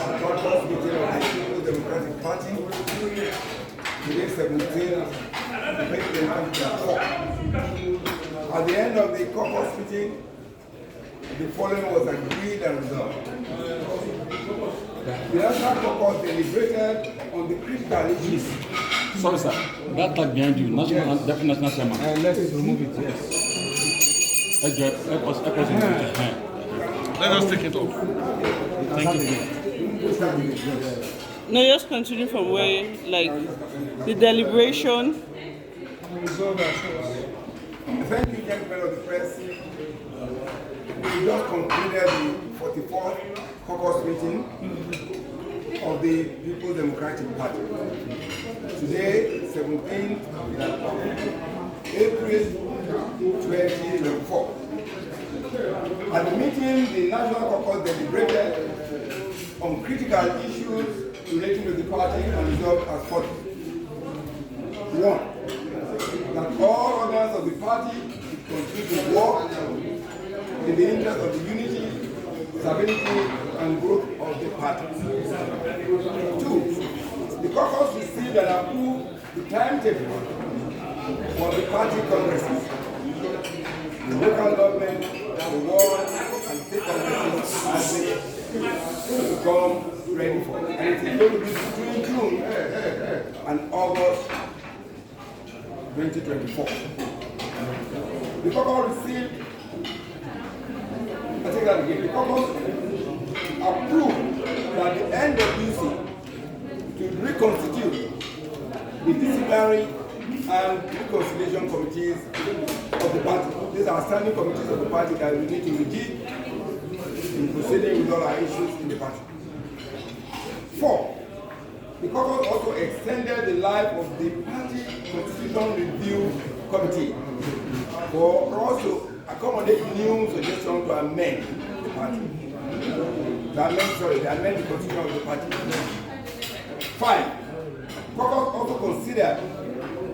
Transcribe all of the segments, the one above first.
Caucus meeting of the People's Democratic Party, today 17/2024. At the end of the caucus meeting, the following was agreed and resolved. The National Caucus deliberated on the critical issues. Sorry, sir. That tag behind you, national, deputy national chairman. Let's remove it, yes. Let us take it off. Thank you. No, just continue from where, like, the deliberation. Thank you, gentlemen of the press. We just concluded the 44th caucus meeting of the People's Democratic Party. Today, 17th April 2024. At the meeting, the National Caucus deliberated on critical issues relating to the party and resolved as follows. 1. That all organs of the party continue to work in the interest of the unity, stability, and growth of the party. 2. The caucus received and approved the timetable for the party congresses, the local government, the ward, and state congresses as they become ready for it. And it is going to be between June and August 2024. The caucus received, I take that again, the caucus approved that the NWC to reconstitute the disciplinary and reconciliation committees of the party. These are standing committees of the party that we need to review in proceeding with all our issues in the party. 4. The caucus also extended the life of the party constitution review committee for us to accommodate new suggestions to amend the party. To amend the constitution of the party. 5. Caucus also considered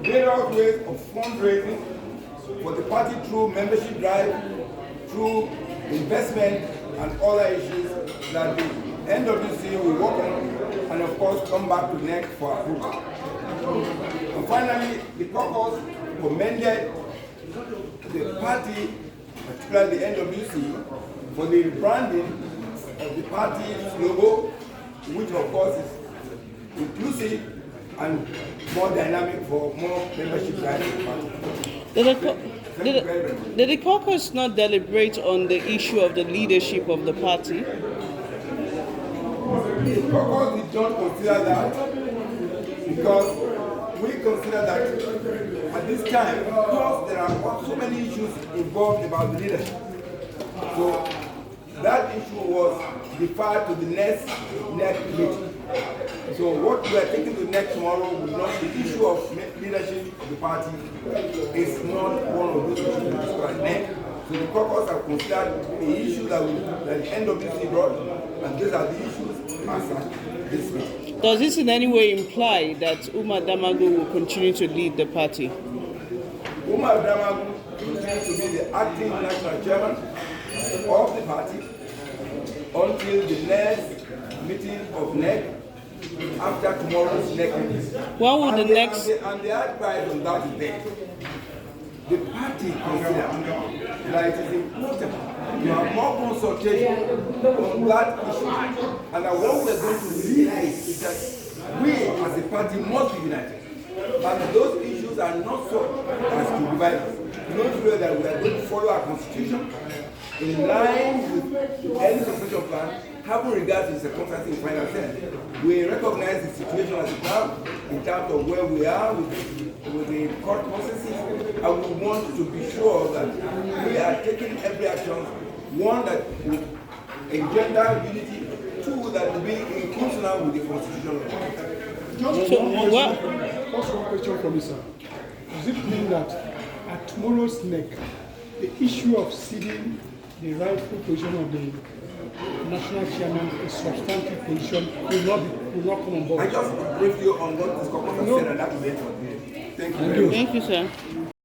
various ways of fundraising for the party through membership drive, through investment, and other issues that the NWC will work on, and of course come back to NEC for approval. And finally, the caucus commended the party, particularly the NWC, for the branding of the party's logo, which of course is inclusive and more dynamic for more membership drive in the party. Did the caucus not deliberate on the issue of the leadership of the party? The caucus did not consider that because we consider that at this time, because there are so many issues involved about the leadership. So that issue was deferred to the next NEC meeting. So what we are taking to NEC tomorrow will not be the issue of leadership of the party. It's not one of those issues we discuss NEC. So the caucus have considered the issues that the NWC brought, and these are the issues as at this meeting. Does this in any way imply that Umar Damago will continue to lead the party? Umar Damago continues to be the acting national chairman of the party until the next meeting of NEC after tomorrow's NEC meeting. When will the next... And the advice on that is there. The party considers that it is important to have more consultation on that issue. And that what we are going to realize is that we as a party must be united. And those issues are not so as to divide us. We don't feel that we are going to follow our constitution in line with any succession plan, having regard to the circumstances in final sense. We recognize the situation as it now in terms of where we are with the court processes, and we want to be sure that we are taking every action, one that will engender unity, two that will be in consonance with the constitution of the country. Just one question from you, sir. Does it mean that at tomorrow's NEC, the issue of ceding the rightful position of the national chairman, a substantive position, will not come on board? I just briefed you on what this caucus has said, and that is it for today. Thank you very much. Thank you, sir.